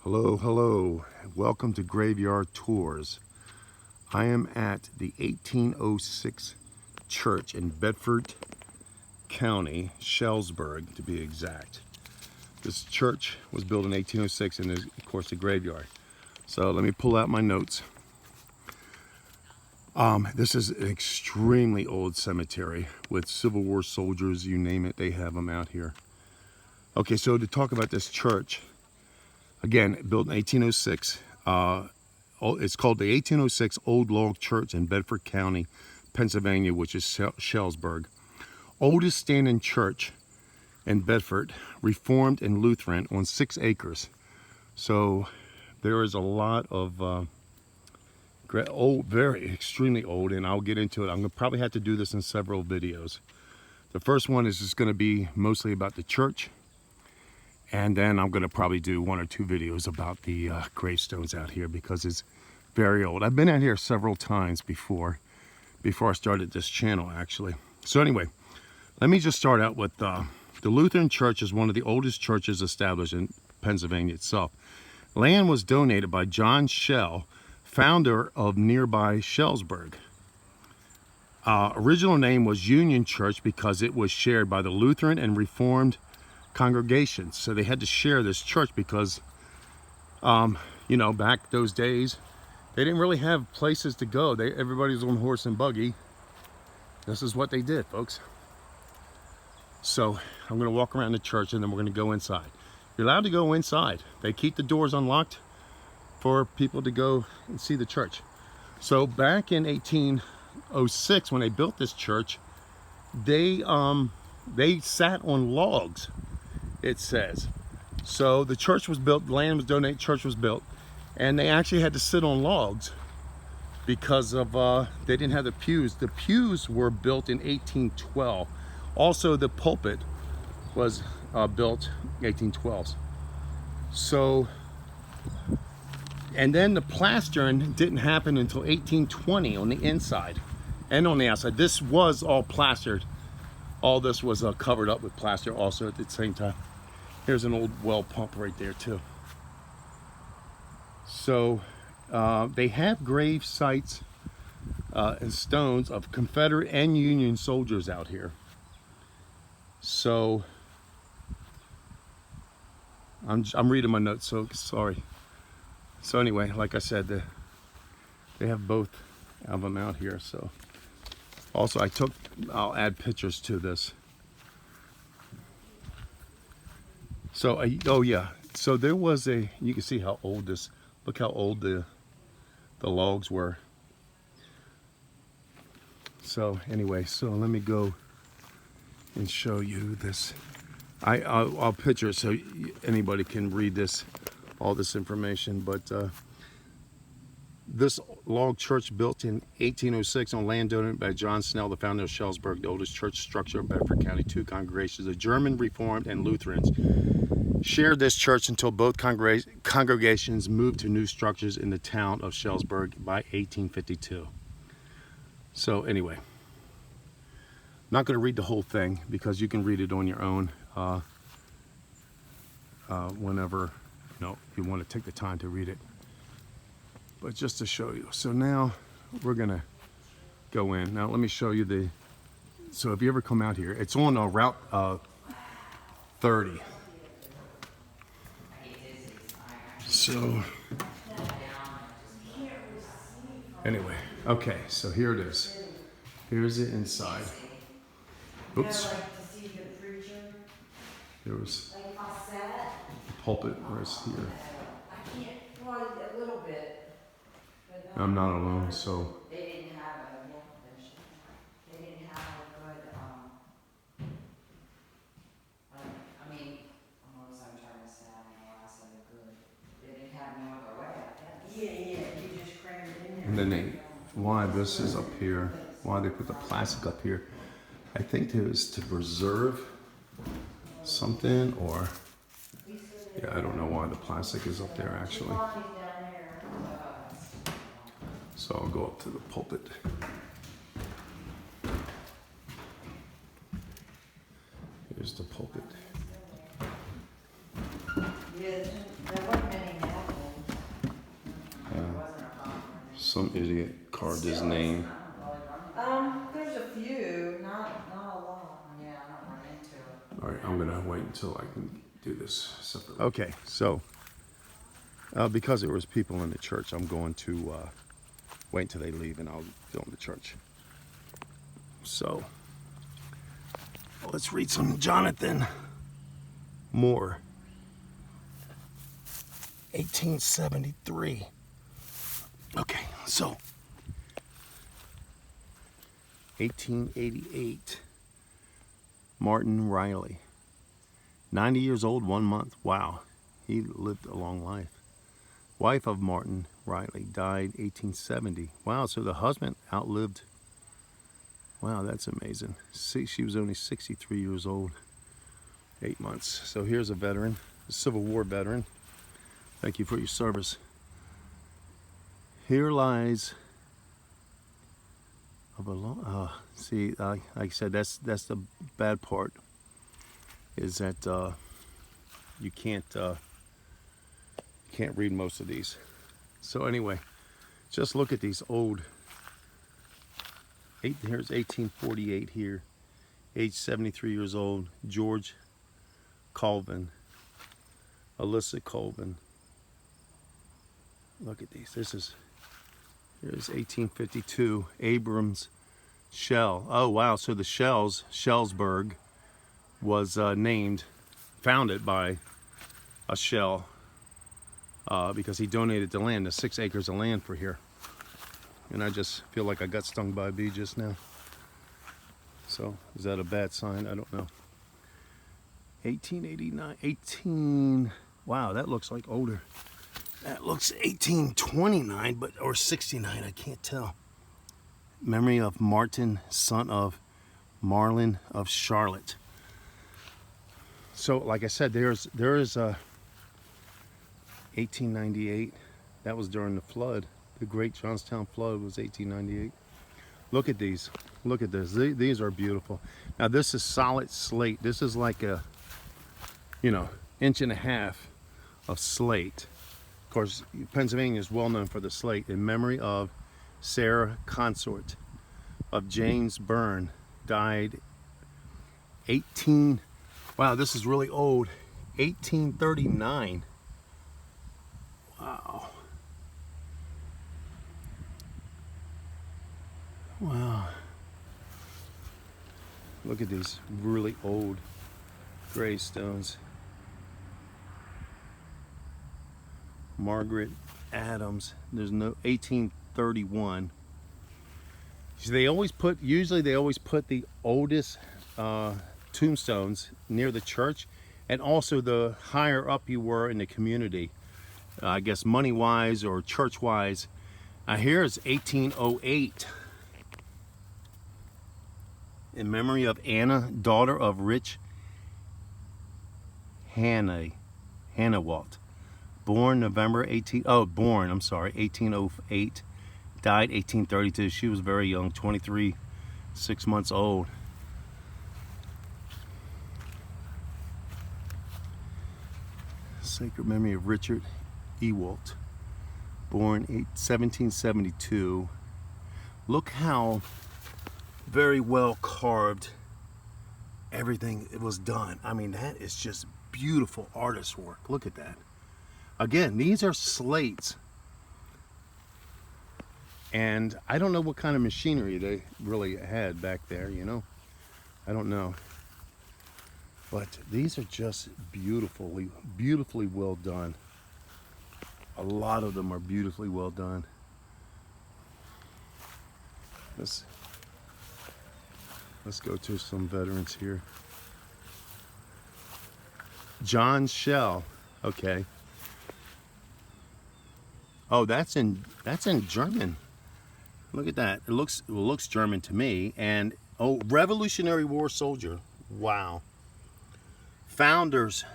Hello. Welcome to Graveyard Tours. I am at the 1806 church in Bedford County, Shellsburg to be exact. This church was built in 1806 and is, of course, a graveyard. So let me pull out my notes. This is an extremely old cemetery with Civil War soldiers, you name it, they have them out here. Okay, so to talk about this church, again, built in 1806. It's called the 1806 Old Log Church in Bedford County, Pennsylvania, which is Shellsburg. Oldest standing church in Bedford, Reformed and Lutheran, on 6 acres. So there is a lot of old, very extremely old, and I'll get into it. I'm gonna probably have to do this in several videos. The first one is just going to be mostly about the church. And then I'm going to probably do 1 or 2 videos about the gravestones out here because it's very old. I've been out here several times before I started this channel, actually. So anyway, let me just start out with the Lutheran Church is one of the oldest churches established in Pennsylvania itself. Land was donated by John Shell, founder of nearby Shellsburg. Original name was Union Church because it was shared by the Lutheran and Reformed congregations. So they had to share this church because back those days they didn't really have places to go. Everybody was on horse and buggy. This is what they did, folks. So I'm going to walk around the church and then we're going to go inside. You're allowed to go inside. They keep the doors unlocked for people to go and see the church. So back in 1806 when they built this church, they sat on logs, it says. So the church was built, land was donated, church was built, and they actually had to sit on logs because of they didn't have the pews. The pews were built in 1812. Also the pulpit was built 1812. So, and then the plastering didn't happen until 1820 on the inside and on the outside. This was all plastered. All this was covered up with plaster also at the same time. Here's an old well pump right there too. So they have grave sites and stones of Confederate and Union soldiers out here. So I'm reading my notes, so sorry. So anyway, like I said, they have both of them out here. So also I'll add pictures to this. So, oh yeah, so there was you can see how old look how old the logs were. So anyway, so let me go and show you this. I'll picture it so anybody can read this, all this information. But this log church built in 1806 on land donated by John Snell, the founder of Shellsburg, the oldest church structure of Bedford County. 2 congregations, the German Reformed and Lutherans, shared this church until both congregations moved to new structures in the town of Shellsburg by 1852. So anyway, I'm not going to read the whole thing because you can read it on your own whenever, if you want to take the time to read it. But just to show you. So now we're going to go in. Now let me show you so if you ever come out here, it's on Route 30. So anyway, okay, so here it is. Here's it inside. Oops. There was the pulpit right here. I'm not alone, so. They didn't have a good, I'm trying to say, I don't know why I said good. They didn't have no other way, I guess. Yeah, you just crammed it in there. And then why this is up here, why they put the plastic up here, I think it was to preserve something, or, yeah, I don't know why the plastic is up there actually. So I'll go up to the pulpit. Here's the pulpit. Yeah, there weren't many Some idiot carved his name. There's a few, not a lot. Yeah, I don't run into it. All right, I'm gonna wait until I can do this separately. Okay, so because there was people in the church, I'm going to wait until they leave and I'll film the church. So let's read some Jonathan Moore, 1873. Okay, so 1888, Martin Riley, 90 years old, 1 month. Wow, he lived a long life. Wife of Martin Riley died 1870. Wow, so the husband outlived. Wow, that's amazing. She was only 63 years old, 8 months. So here's a veteran, a Civil War veteran. Thank you for your service. Here lies of a long. See, like I said, that's the bad part. Is that you can't read most of these. So anyway, just look at these old. Here's 1848 here, age 73 years old, George Colvin, Alyssa Colvin. Look at these. Here's 1852, Abrams Shell. Oh wow, so the Shellsburg was founded by a Shell because he donated the land, the 6 acres of land for here. And I just feel like I got stung by a bee just now. So, is that a bad sign? I don't know. 1889, wow, that looks like older. That looks 1829, or 69, I can't tell. Memory of Martin, son of Marlin of Charlotte. So, like I said, there is 1898. That was during the flood. The Great Johnstown Flood was 1898. Look at these. Look at this. These are beautiful. Now this is solid slate. This is like a, 1.5 inches of slate. Of course, Pennsylvania is well known for the slate. In memory of Sarah Consort of James Byrne, died 18. Wow, this is really old. 1839. Wow. Wow. Look at these really old gravestones. Margaret Adams. There's no 1831. So usually they always put the oldest tombstones near the church, and also the higher up you were in the community. I guess money-wise or church-wise. Here's 1808. In memory of Anna, daughter of Rich Hannawalt. Born 1808. Died 1832. She was very young, 23, 6 months old. Sacred memory of Richard Ewalt. Born 1772. Look how very well carved everything it was done. I mean, that is just beautiful artist work. Look at that. Again, these are slates, and I don't know what kind of machinery they really had back there, I don't know, but these are just beautifully well done. A lot of them are beautifully well done. Let's go to some veterans here. John Shell. Okay. Oh, that's in German. Look at that. It looks German to me. And Revolutionary War soldier. Wow. Founder's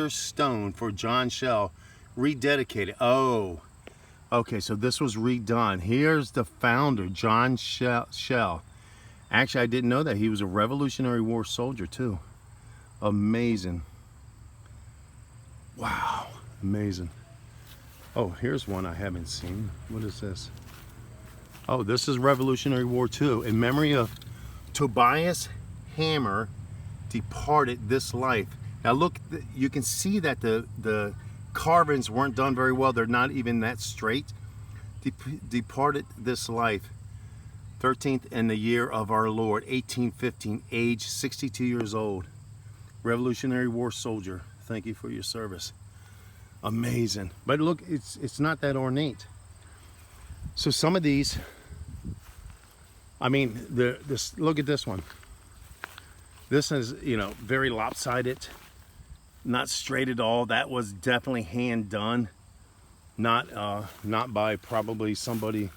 stone for John Shell, rededicated. Oh. Okay, so this was redone. Here's the founder, John Shell. Actually, I didn't know that. He was a Revolutionary War soldier, too. Amazing. Wow. Amazing. Oh, here's one I haven't seen. What is this? Oh, this is Revolutionary War too. In memory of Tobias Hammer, departed this life. Now look, you can see that the carvings weren't done very well. They're not even that straight. Departed this life, 13th in the year of our Lord, 1815, age 62 years old. Revolutionary War soldier. Thank you for your service. Amazing. But look, it's not that ornate. So some of these, I mean, look at this one. This is, you know, very lopsided, not straight at all. That was definitely hand done, not by probably somebody.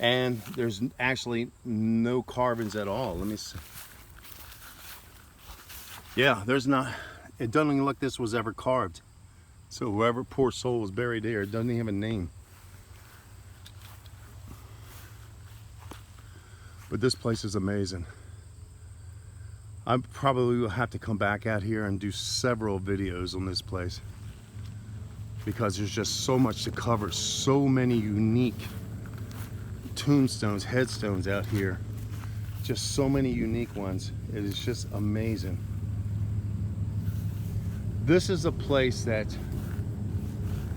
And there's actually no carvings at all. Let me see. Yeah, there's not. It doesn't look like this was ever carved. So whoever poor soul was buried there, it doesn't even have a name. But this place is amazing. I probably will have to come back out here and do several videos on this place, because there's just so much to cover, so many unique tombstones, headstones out here, just so many unique ones. It is just amazing. This is a place that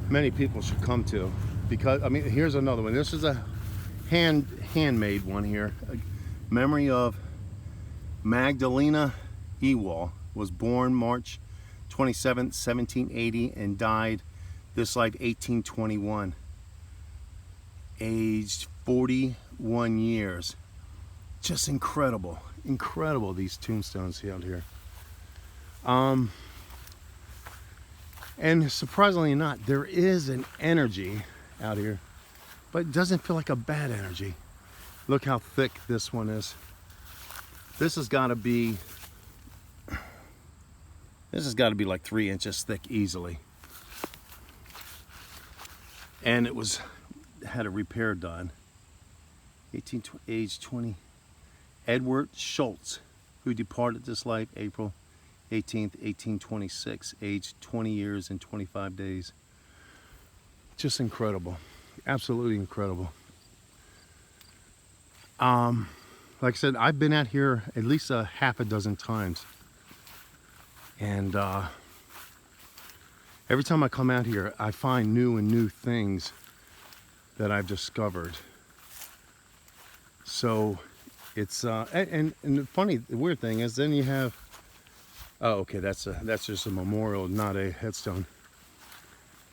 many people should come to, because I mean, here's another one. This is a handmade one here. Memory of Magdalena Ewell, was born March 27, 1780, and died this life 1821, aged 41 years. Just incredible, incredible, these tombstones out here. And surprisingly not, there is an energy out here, but it doesn't feel like a bad energy. Look how thick this one is. This has got to be like 3 inches thick easily. And it had a repair done. Age 20. Edward Schultz, who departed this life April 18th, 1826, aged 20 years and 25 days. Just incredible. Absolutely incredible. Like I said, I've been out here at least a half a dozen times. And every time I come out here, I find new and new things that I've discovered. So it's, and the funny, the weird thing is then you have, oh, okay, that's just a memorial, not a headstone.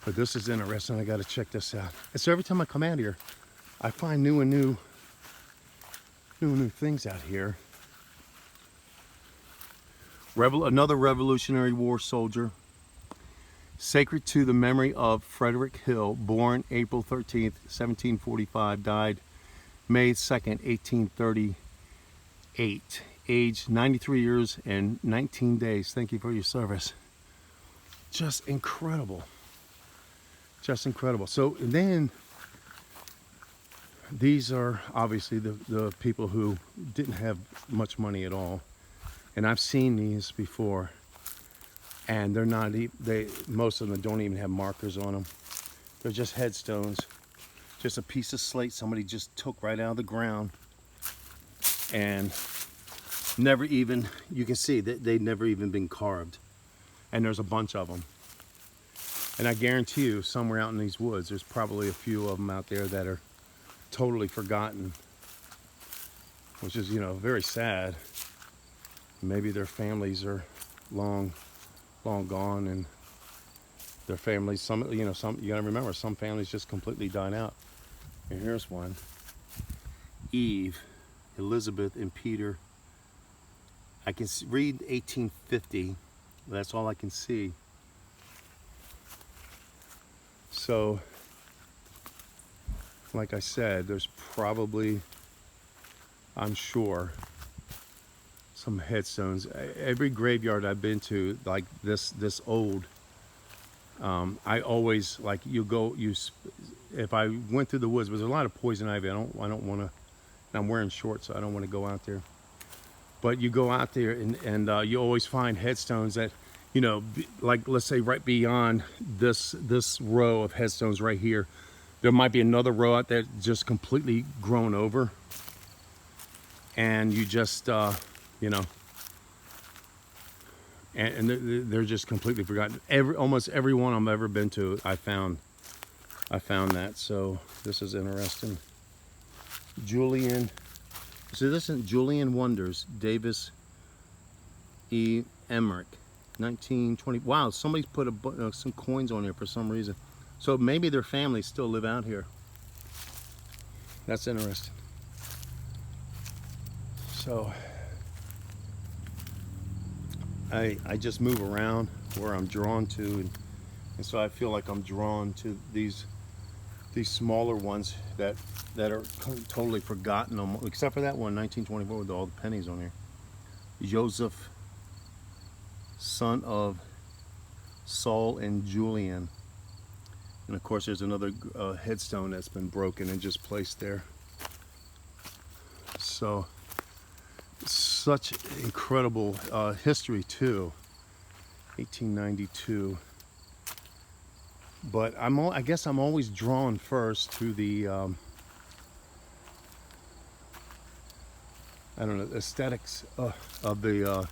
But this is interesting. I got to check this out. And so every time I come out here, I find new and new things out here. Another Revolutionary War soldier, sacred to the memory of Frederick Hill, born April 13th, 1745, died May 2nd, 1838, aged 93 years and 19 days. Thank you for your service. Just incredible. Just incredible. So then, these are obviously the people who didn't have much money at all. And I've seen these before. And they're not, most of them don't even have markers on them. They're just headstones. Just a piece of slate somebody just took right out of the ground. And never even, you can see that they've never even been carved. And there's a bunch of them. And I guarantee you, somewhere out in these woods, there's probably a few of them out there that are totally forgotten. Which is, you know, very sad. Maybe their families are long gone, and their families, you gotta remember, some families just completely died out. And here's one. Eve, Elizabeth, and Peter. I can read 1850. That's all I can see. So, like I said, there's probably, I'm sure, some headstones. Every graveyard I've been to, like this old, I always, like, if I went through the woods, there's a lot of poison ivy. I don't want to, I'm wearing shorts, so I don't want to go out there. But you go out there and you always find headstones that, like, let's say right beyond this row of headstones right here, There might be another row out there just completely grown over, and you just, you know, and they're just completely forgotten. Almost every one I've ever been to, I found that. So this is interesting. Julian, so this is Julian Wonders, Davis E. Emmerich, 1920. Wow, somebody's put some coins on here for some reason. So maybe their families still live out here. That's interesting. So I just move around where I'm drawn to, and so I feel like I'm drawn to these smaller ones that are totally forgotten, except for that one, 1924, with all the pennies on here. Joseph, son of Saul and Julian. And of course there's another headstone that's been broken and just placed there. So such incredible history too. 1892. But I guess I'm always drawn first to the I don't know, aesthetics of the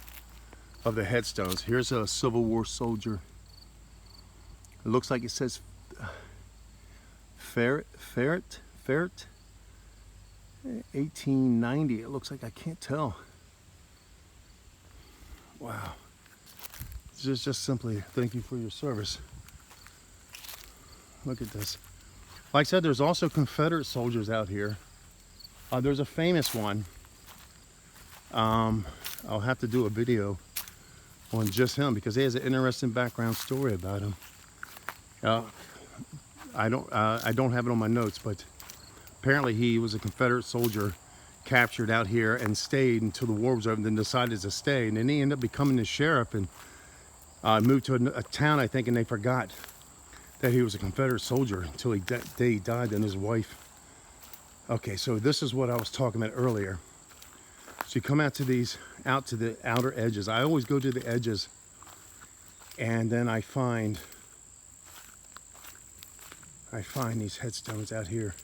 headstones. Here's a Civil War soldier. It looks like it says Ferret, 1890. It looks like, I can't tell. Wow. Just simply thank you for your service. Look at this. Like I said, there's also Confederate soldiers out here. There's a famous one. I'll have to do a video on just him because he has an interesting background story about him. I don't have it on my notes, but apparently he was a Confederate soldier captured out here and stayed until the war was over, and then decided to stay, and then he ended up becoming the sheriff and moved to a town, I think, and they forgot that he was a Confederate soldier until he died, and his wife. Okay, so this is what I was talking about earlier. So you come out to the outer edges. I always go to the edges, and then I find these headstones out here.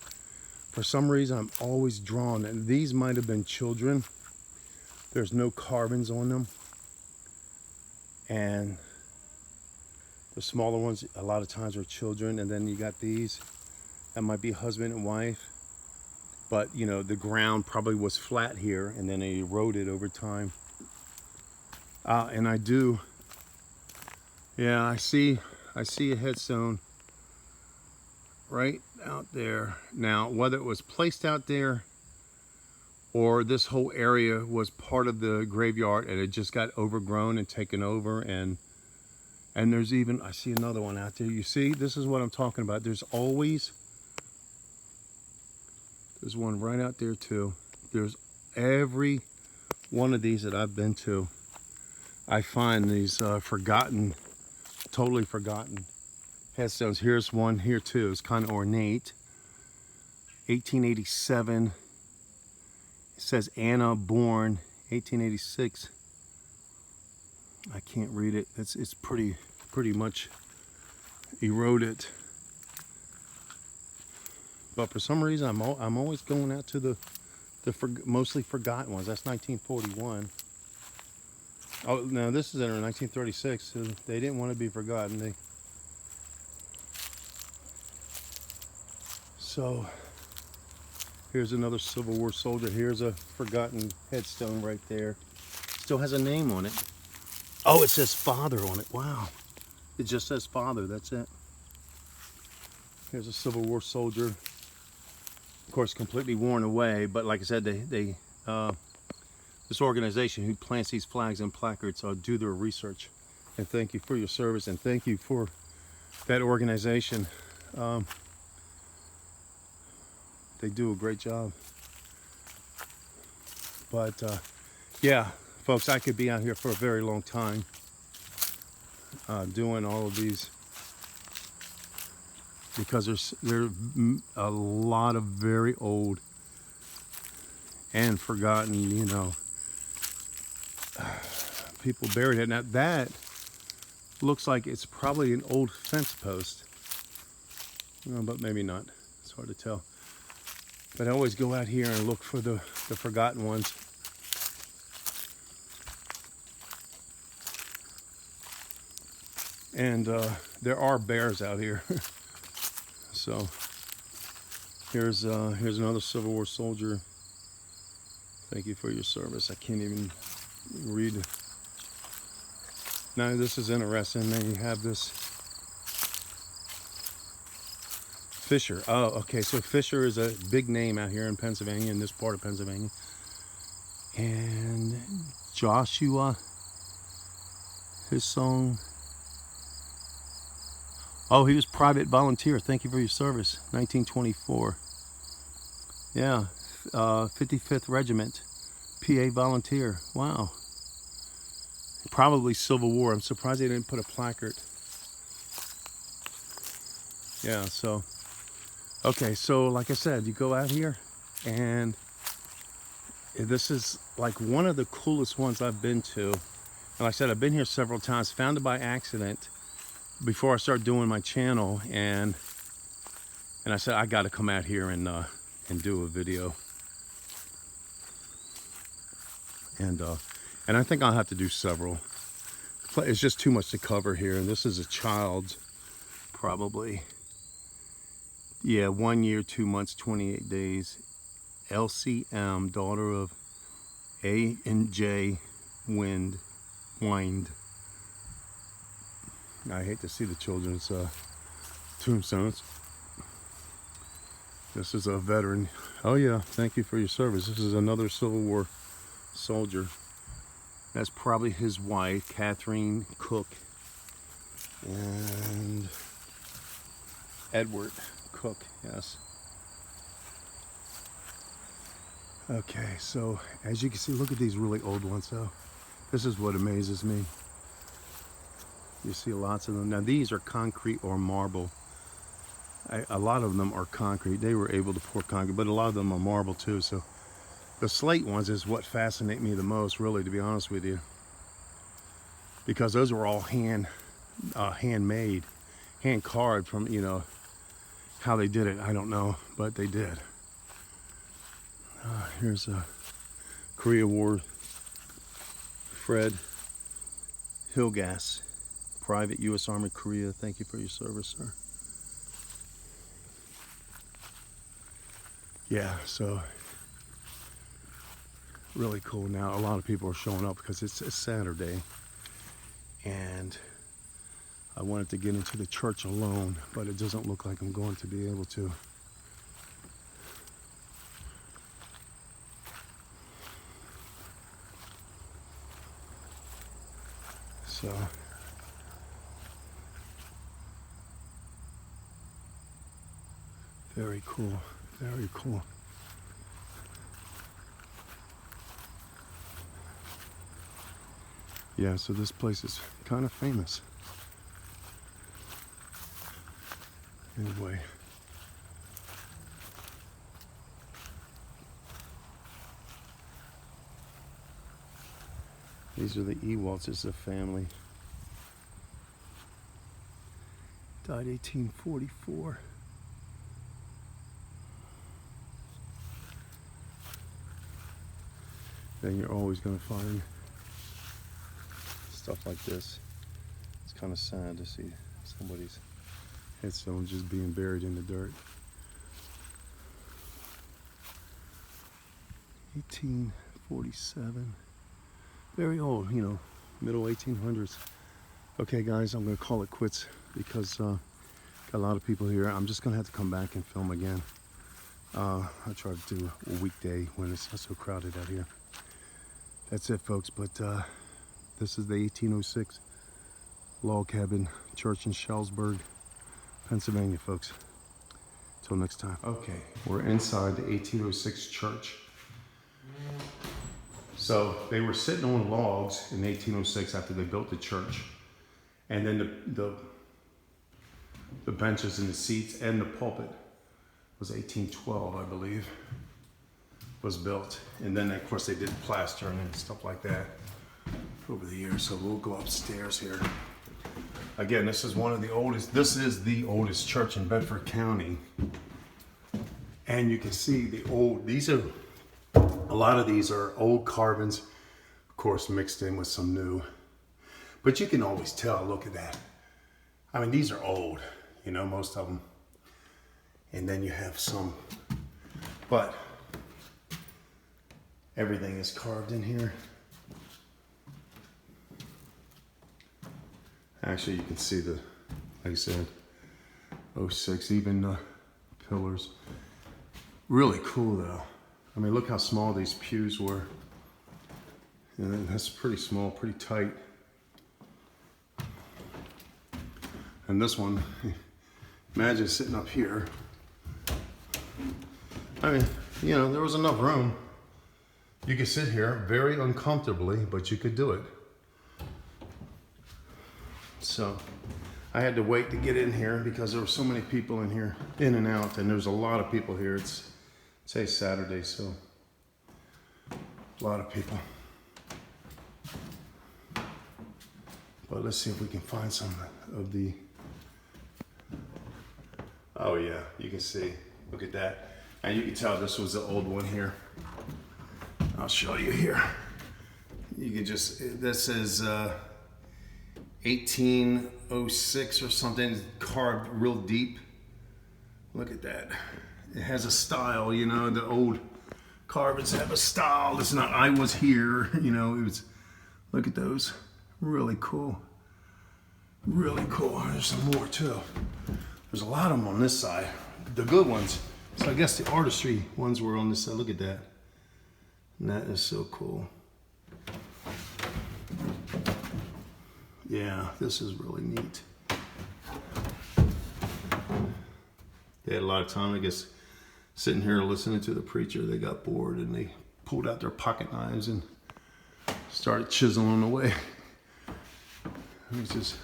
For some reason, I'm always drawn, and these might have been children. There's no carvings on them, and the smaller ones a lot of times are children, and then you got these that might be husband and wife, but you know, the ground probably was flat here and then it eroded over time. And I see a headstone right out there. Now, whether it was placed out there or this whole area was part of the graveyard and it just got overgrown and taken over, and there's even, I see another one out there. You see, this is what I'm talking about. There's one right out there too. There's every one of these that I've been to, I find these totally forgotten headstones. Here's one here too. It's kind of ornate. 1887. It says Anna born 1886. I can't read it. It's pretty much eroded. But for some reason, I'm always going out to the mostly forgotten ones. That's 1941. Oh, no, this is in 1936. So they didn't want to be forgotten. So here's another Civil War soldier. Here's a forgotten headstone right there. Still has a name on it. Oh, it says father on it. Wow. It just says father. That's it. Here's a Civil War soldier. Of course, completely worn away. But like I said, this organization who plants these flags and placards do their research. And thank you for your service, and thank you for that organization. They do a great job. But yeah, folks, I could be out here for a very long time doing all of these, because there's a lot of very old and forgotten, you know, people buried it. Now that looks like it's probably an old fence post, but maybe not. hard to tell. But I always go out here and look for the forgotten ones. And there are bears out here. So here's another Civil War soldier. Thank you for your service. I can't even read. Now this is interesting. Then you have this Fisher. Oh, okay. So Fisher is a big name out here in Pennsylvania, in this part of Pennsylvania. And Joshua, his song. Oh, he was private volunteer. Thank you for your service. 1924. Yeah, 55th Regiment, PA volunteer. Wow. Probably Civil War. I'm surprised they didn't put a placard. Yeah, so, okay, so like I said, you go out here and this is like one of the coolest ones I've been to. And like I said, I've been here several times, found it by accident before I started doing my channel, and I said I got to come out here and do a video, and I think I'll have to do several. It's just too much to cover here, and this is a child's, probably, yeah, 1 year, 2 months, 28 days. LCM, daughter of A and J Wind. I hate to see the children's tombstones. This is a veteran. Oh yeah, thank you for your service. This is another Civil War soldier. That's probably his wife, Catherine Cook, and Edward Cook, yes. Okay, so as you can see, look at these really old ones though. This is what amazes me. You see lots of them. Now these are concrete or marble. A lot of them are concrete. They were able to pour concrete, but a lot of them are marble too. So the slate ones is what fascinate me the most, really, to be honest with you. Because those were all handmade, hand carved from, you know, how they did it, I don't know, but they did. Here's a Korea War Fred Hillgas, Private U.S. Army Korea. Thank you for your service, sir. Yeah, so really cool. Now a lot of people are showing up because it's a Saturday, and I wanted to get into the church alone, but it doesn't look like I'm going to be able to. So very cool, very cool. Yeah, so this place is kind of famous. Anyway. These are the Ewalts, a family. Died 1844. Then you're always going to find stuff like this. It's kind of sad to see somebody's headstone just being buried in the dirt. 1847. Very old, you know, middle 1800s. Okay guys, I'm going to call it quits because got a lot of people here. I'm just going to have to come back and film again. I try to do a weekday when it's not so crowded out here. That's it, folks, but this is the 1806 log cabin church in Shellsburg, Pennsylvania, folks. Till next time. Okay, we're inside the 1806 church. So they were sitting on logs in 1806 after they built the church. And then the benches and the seats and the pulpit was 1812, I believe, was built. And then of course they did plastering and stuff like that over the years. So we'll go upstairs here. Again, this is one of the oldest, this is the oldest church in Bedford County. And you can see a lot of these are old carvings, of course, mixed in with some new. But you can always tell, look at that. I mean, these are old, you know, most of them. And then you have some, but everything is carved in here. Actually, you can see the, like I said, 06, even the pillars. Really cool though. I mean, look how small these pews were. And that's pretty small, pretty tight. And this one, imagine sitting up here. I mean, you know, there was enough room. You could sit here very uncomfortably, but you could do it. So I had to wait to get in here because there were so many people in here, in and out, and there's a lot of people here. It's Saturday, so a lot of people. But let's see if we can find some of the, oh yeah, you can see, look at that. And you can tell this was the old one here. I'll show you here. You can just, this is 1806 or something, carved real deep. Look at that. It has a style, you know, the old carvings have a style. It's not, I was here, you know, it was, look at those. Really cool. Really cool. There's some more too. There's a lot of them on this side. The good ones. So I guess the artistry ones were on this side. Look at that. And that is so cool. Yeah, this is really neat. They had a lot of time, I guess, sitting here listening to the preacher. They got bored and they pulled out their pocket knives and started chiseling away. Let's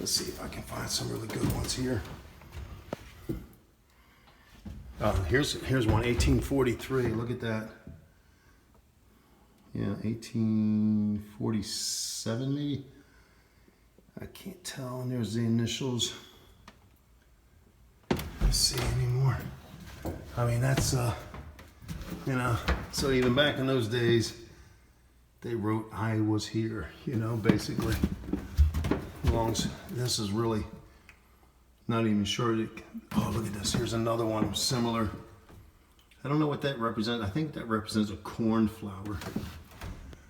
see if I can find some really good ones here. Here's one, 1843. Look at that. Yeah, 1847 maybe. I can't tell. And there's the initials. Let's see anymore. I mean, that's you know. So even back in those days, they wrote "I was here." You know, basically. This is really not even sure. Oh, look at this. Here's another one similar. I don't know what that represents. I think that represents a cornflower.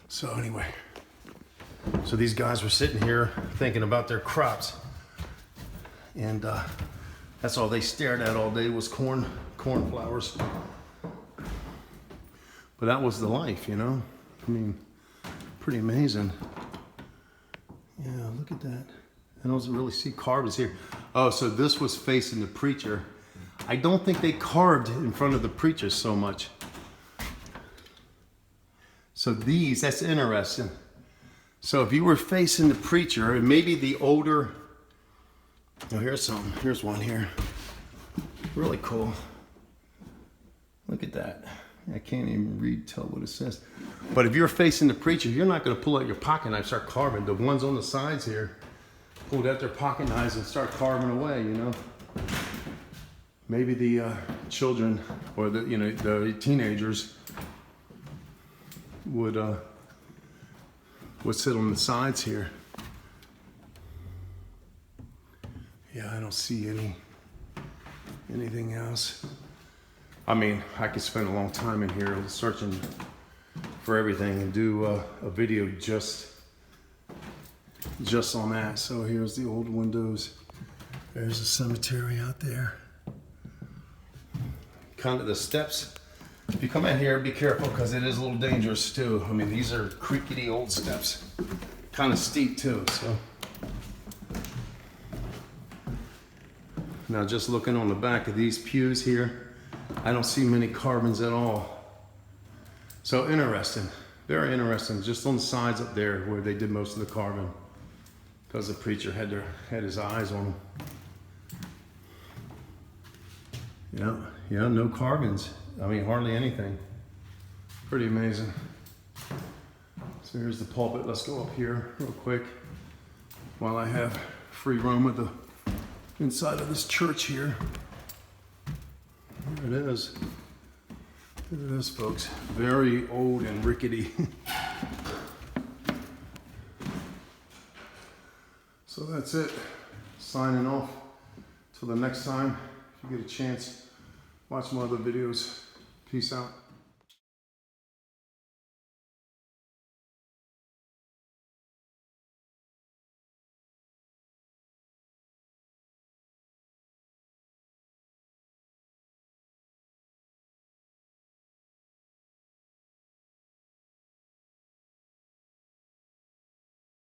So anyway, so these guys were sitting here thinking about their crops, and that's all they stared at all day was cornflowers. But that was the life, you know. I mean, pretty amazing. Yeah, look at that. I don't really see carvings here. Oh, so this was facing the preacher. I don't think they carved in front of the preacher so much. So these, that's interesting. So if you were facing the preacher, and maybe the older, oh, here's some. Here's one here. Really cool. Look at that. I can't even tell what it says. But if you're facing the preacher, you're not going to pull out your pocket knife and start carving. The ones on the sides here pulled out their pocket knives and start carving away, you know. Maybe the children or the teenagers would sit on the sides here. Yeah, I don't see anything else. I mean, I could spend a long time in here searching for everything and do a video just on that. So here's the old windows. There's a cemetery out there. Kind of the steps. If you come in here, be careful because it is a little dangerous too. I mean, these are creaky old steps. Kind of steep too, so. Now just looking on the back of these pews here, I don't see many carvings at all. So interesting, very interesting. Just on the sides up there where they did most of the carving, because the preacher had his eyes on them. Yeah, no carvings. I mean, hardly anything. Pretty amazing. So here's the pulpit. Let's go up here real quick while I have free roam of the inside of this church here. There it is. There it is, folks. Very old and rickety. So that's it. Signing off. Till the next time. If you get a chance, watch my other videos. Peace out.